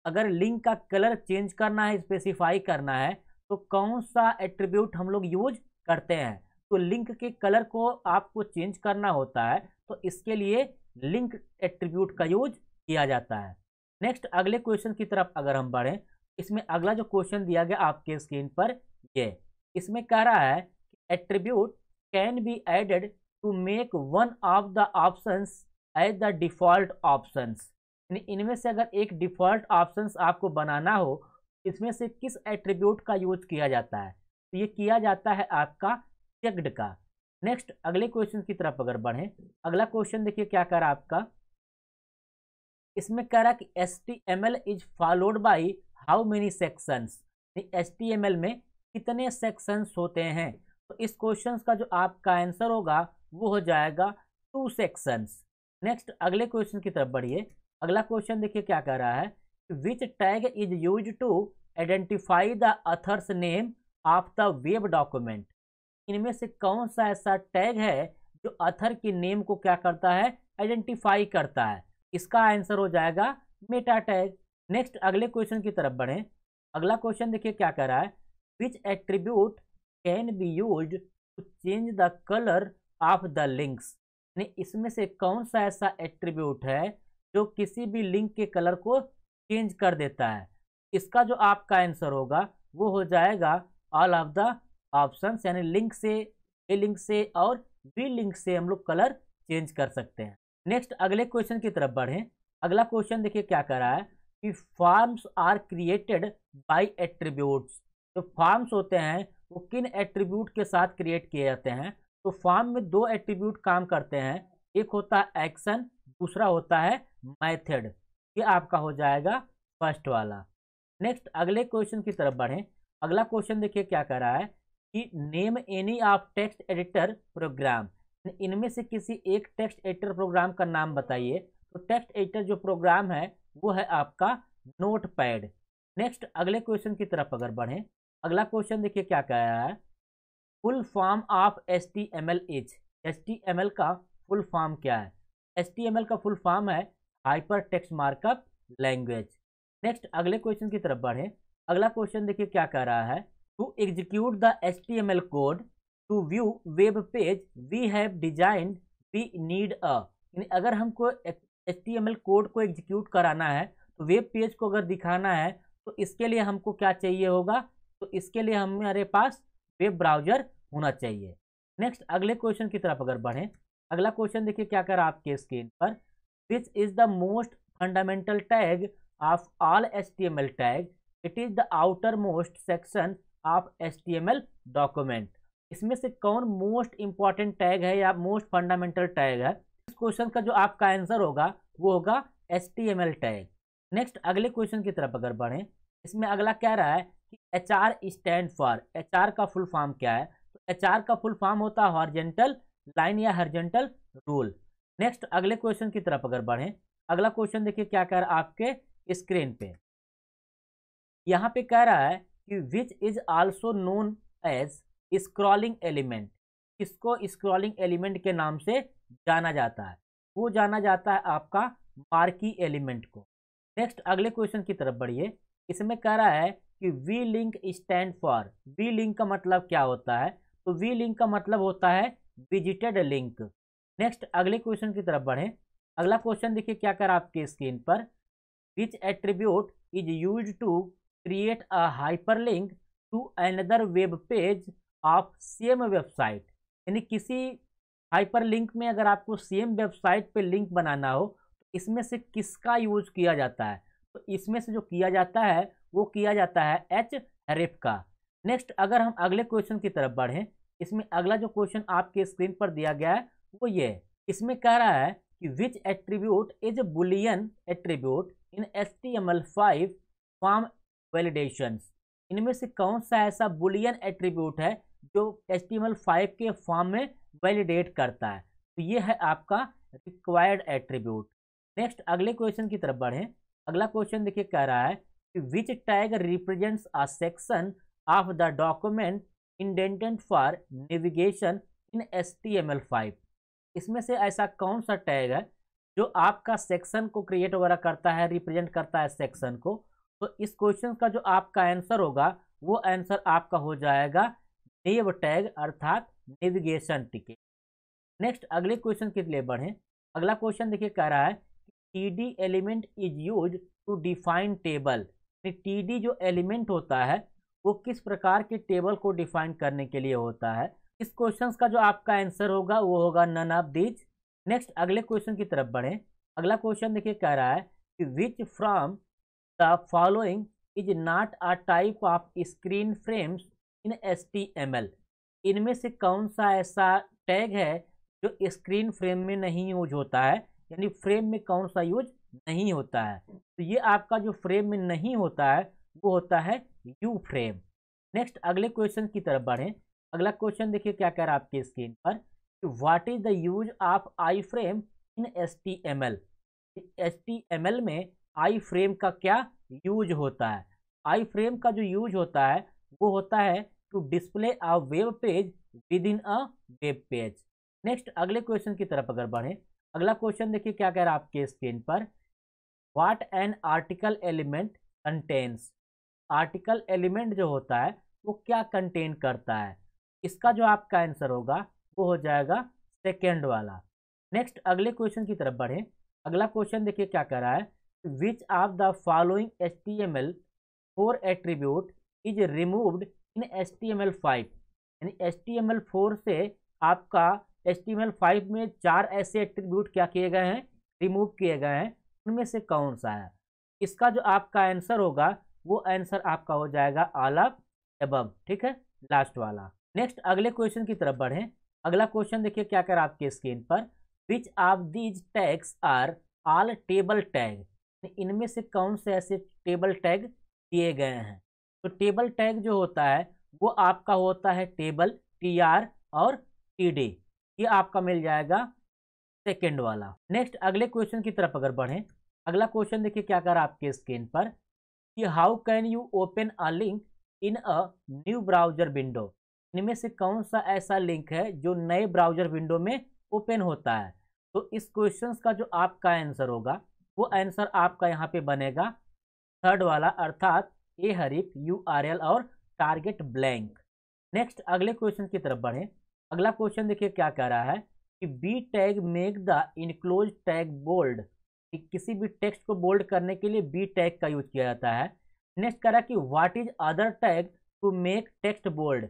Speaker 1: अगर लिंक का कलर चेंज करना है, स्पेसिफाई करना है, तो कौन सा एट्रीब्यूट हम लोग यूज करते हैं। तो लिंक के कलर को आपको चेंज करना होता है, तो इसके लिए लिंक एट्रीब्यूट का यूज किया जाता है। नेक्स्ट अगले क्वेश्चन की तरफ अगर हम बढ़ें, इसमें अगला जो क्वेश्चन दिया गया आपके स्क्रीन पर, ये इसमें कह रहा है कि attribute can be added to make one of the options as the default options. इनमें से अगर एक डिफॉल्ट ऑप्शंस आपको बनाना हो, इसमें से किस एट्रीब्यूट का यूज किया जाता है, तो ये किया जाता है आपका चेक्ड का। नेक्स्ट अगले क्वेश्चन की तरफ अगर बढ़ें। अगला क्वेश्चन देखिए क्या कर रहा है आपका, इसमें कह रहा है कि HTML is followed by how many sections. HTML में कितने सेक्शंस होते हैं, तो इस क्वेश्चन का जो आपका आंसर होगा वो हो जाएगा 2 सेक्शंस। नेक्स्ट अगले क्वेश्चन की तरफ बढ़िए। अगला क्वेश्चन देखिए क्या कह रहा है, which tag is use to identify the authors name of the web document. इनमें से कौन सा ऐसा टैग है जो ऑथर के नेम को क्या करता है, आइडेंटिफाई करता है, इसका आंसर हो जाएगा मेटा टैग। नेक्स्ट अगले क्वेश्चन की तरफ बढ़ें। अगला क्वेश्चन देखिए क्या कह रहा है, which attribute can be used to change the colour of the links. इसमें से कौन सा ऐसा एट्रीब्यूट है जो किसी भी लिंक के कलर को चेंज कर देता है, इसका जो आपका आंसर होगा वो हो जाएगा ऑल ऑफ द ऑप्शंस। यानी लिंक से, ए लिंक से और बी लिंक से हम लोग कलर चेंज कर सकते हैं। नेक्स्ट अगले क्वेश्चन की तरफ बढ़ें। अगला क्वेश्चन देखिए क्या कर रहा है कि forms are created by attributes. जो फॉर्म्स होते हैं वो किन एट्रीब्यूट के साथ क्रिएट किए जाते हैं, तो फॉर्म में 2 एट्रीब्यूट काम करते हैं, एक होता है एक्शन, दूसरा होता है मेथड। ये आपका हो जाएगा फर्स्ट वाला। नेक्स्ट अगले क्वेश्चन की तरफ बढ़ें। अगला क्वेश्चन देखिए क्या कर रहा है कि name any of text editor program. इनमें से किसी एक टेक्स्ट एडिटर प्रोग्राम का नाम बताइए। तो टेक्स्ट एडिटर जो प्रोग्राम है वो है आपका नोटपैड। नेक्स्ट अगले क्वेश्चन की तरफ अगर बढ़ें। अगला क्वेश्चन देखिए क्या कह रहा है, full form of HTML is. HTML का फुल फॉर्म क्या है। HTML का फुल फॉर्म है hyper text markup language. Next अगले क्वेश्चन की तरफ बढ़ें। अगला क्वेश्चन देखिए क्या कह रहा है, to execute the HTML code to view web page we have designed we need a. यानी अगर हमको HTML कोड को एग्जीक्यूट कराना है, तो वेब पेज को अगर दिखाना है, तो इसके लिए हमको क्या चाहिए होगा, तो इसके लिए हमारे पास वेब ब्राउजर होना चाहिए। नेक्स्ट अगले क्वेश्चन की तरफ अगर बढ़ें, अगला क्वेश्चन देखिए क्या कर रहा है आपके स्क्रीन पर, विच is the most fundamental tag of all HTML tag, it is the outer most section of HTML document. इसमें से कौन मोस्ट इंपॉर्टेंट टैग है या मोस्ट फंडामेंटल टैग है? इस क्वेश्चन का जो आपका आंसर होगा वो होगा HTML टैग। नेक्स्ट अगले क्वेश्चन की तरफ अगर बढ़ें, इसमें अगला कह रहा है कि HR स्टैंड फॉर, HR का फुल फॉर्म क्या है? तो HR का फुल फॉर्म होता है हॉरिजॉन्टल लाइन या हॉरिजॉन्टल रूल। नेक्स्ट अगले क्वेश्चन की तरफ अगर बढ़ें, अगला क्वेश्चन देखिए क्या कह रहा है आपके स्क्रीन पे, यहाँ पे कह रहा है कि which is also known as scrolling element. इसको स्क्रॉलिंग एलिमेंट के नाम से जाना जाता है, वो जाना जाता है आपका मार्की एलिमेंट को। नेक्स्ट अगले क्वेश्चन की तरफ बढ़िए, इसमें कह रहा है कि V link stand for, V link का मतलब क्या होता है? तो वी लिंक का मतलब होता है विजिटेड लिंक। नेक्स्ट अगले क्वेश्चन की तरफ बढ़ें, अगला क्वेश्चन देखिए क्या कर आपके स्क्रीन पर, which attribute is use to create a hyperlink to another web page of same website. यानी किसी हाइपरलिंक में अगर आपको सेम वेबसाइट पे लिंक बनाना हो, तो इसमें से किसका यूज किया जाता है? तो इसमें से जो किया जाता है वो किया जाता है href का। नेक्स्ट अगर हम अगले क्वेश्चन की तरफ बढ़ें, इसमें अगला जो क्वेश्चन आपके स्क्रीन पर दिया गया है वो ये है, इसमें कह रहा है कि which attribute is boolean attribute in HTML5 form validations. इनमें से कौन सा ऐसा बुलियन एट्रीब्यूट है जो HTML5 के फॉर्म में वैलिडेट करता है? तो ये है आपका रिक्वायर्ड एट्रीब्यूट। नेक्स्ट अगले क्वेश्चन की तरफ बढ़ें, अगला क्वेश्चन देखिए कह रहा है कि which tag represents a section of the document indented for navigation in HTML5। इसमें से ऐसा कौन सा टैग है जो आपका सेक्शन को क्रिएट वगैरह करता है, रिप्रेजेंट करता है सेक्शन को? तो इस क्वेश्चन का जो आपका आंसर होगा वो आंसर आपका हो जाएगा नेव टैग अर्थात नेविगेशन टिकट। नेक्स्ट अगले क्वेश्चन के लिए बढ़ें, अगला क्वेश्चन देखिए कह रहा है TD element is use to define table. TD जो एलिमेंट होता है वो किस प्रकार के टेबल को डिफाइन करने के लिए होता है? इस क्वेश्चन का जो आपका आंसर होगा वो होगा नन ऑफ दीज। नेक्स्ट अगले क्वेश्चन की तरफ बढ़ें, अगला क्वेश्चन देखिए कह रहा है कि which from the following is not a type of screen frames in HTML। इनमें से कौन सा ऐसा टैग है जो स्क्रीन फ्रेम में नहीं यूज होता है, यानी फ्रेम में कौन सा यूज नहीं होता है? तो ये आपका जो फ्रेम में नहीं होता है वो होता है यू फ्रेम। नेक्स्ट अगले क्वेश्चन की तरफ बढ़ें, अगला क्वेश्चन देखिए क्या कह रहा है आपके स्क्रीन पर, what is the use of I frame in HTML। HTML में आई फ्रेम का क्या यूज होता है? आई फ्रेम का जो यूज होता है वो होता है to display a web page within a web page. Next अगले क्वेश्चन की तरफ अगर बढ़ें, अगला क्वेश्चन देखिए क्या कह रहा है आपके स्क्रीन पर, what an article element contains. Article element जो होता है वो क्या कंटेन करता है? इसका जो आपका आंसर होगा वो हो जाएगा सेकेंड वाला। नेक्स्ट अगले क्वेश्चन की तरफ बढ़ें, अगला क्वेश्चन देखिए क्या कह रहा है, which of the following HTML4 attribute is removed in HTML5। यानी HTML4 से आपका HTML5 में 4 ऐसे एट्रीब्यूट क्या किए गए हैं, रिमूव किए गए हैं, उनमें से कौन सा है? इसका जो आपका आंसर होगा वो आंसर आपका हो जाएगा ऑल ऑफ अबव, ठीक है, लास्ट वाला। नेक्स्ट अगले क्वेश्चन की तरफ बढ़ें, अगला क्वेश्चन देखिए क्या कर आपके स्क्रीन पर, which of these tags are all table tag. इनमें से कौन से ऐसे टेबल टैग दिए गए हैं? तो टेबल टैग जो होता है वो आपका होता है टेबल TR और TD, ये आपका मिल जाएगा सेकेंड वाला। नेक्स्ट अगले क्वेश्चन की तरफ अगर बढ़ें, अगला क्वेश्चन देखिए क्या कर आपके स्क्रीन पर, कि how can you open a link in a new browser window. इनमें से कौन सा ऐसा लिंक है जो नए ब्राउजर विंडो में ओपन होता है? तो इस क्वेश्चन का जो आपका आंसर होगा वो आंसर आपका यहाँ पे बनेगा थर्ड वाला अर्थात href URL और टारगेट ब्लैंक। नेक्स्ट अगले क्वेश्चन की तरफ बढ़ें, अगला क्वेश्चन देखिए क्या कह रहा है कि B tag make the enclose tag bold, कि किसी भी टेक्स्ट को बोल्ड करने के लिए बी टैग का यूज किया जाता है। नेक्स्ट कह रहा है कि what is other tag to make text bold,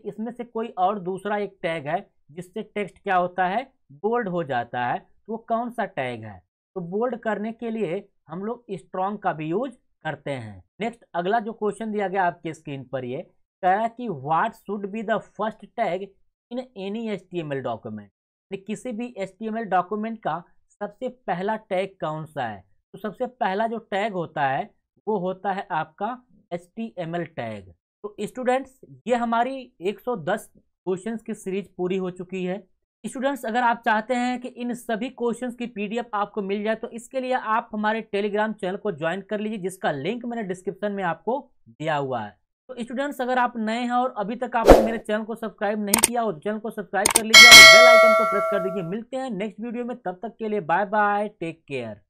Speaker 1: इसमें से कोई और दूसरा एक टैग है जिससे टेक्स्ट क्या होता है, बोल्ड हो जाता है, तो वो कौन सा टैग है। तो बोल्ड करने के लिए हम लोग स्ट्रॉन्ग का भी यूज करते हैं। नेक्स्ट अगला जो क्वेश्चन दिया गया आपके स्क्रीन पर, ये कह रहा है कि what should be the first tag in any HTML document, किसी भी HTML डॉक्यूमेंट का सबसे पहला टैग कौन सा है। तो सबसे पहला जो टैग होता है वो होता है आपका HTML टैग। तो स्टूडेंट्स ये हमारी 110 क्वेश्चंस की सीरीज पूरी हो चुकी है। स्टूडेंट्स अगर आप चाहते हैं कि इन सभी क्वेश्चंस की PDF आपको मिल जाए तो इसके लिए आप हमारे टेलीग्राम चैनल को ज्वाइन कर लीजिए, जिसका लिंक मैंने डिस्क्रिप्शन में आपको दिया हुआ है। तो स्टूडेंट्स अगर आप नए हैं और अभी तक आपने मेरे चैनल को सब्सक्राइब नहीं किया हो तो चैनल को सब्सक्राइब कर लीजिए और बेल आइकन को प्रेस कर दीजिए। मिलते हैं नेक्स्ट वीडियो में, तब तक के लिए बाय बाय, टेक केयर।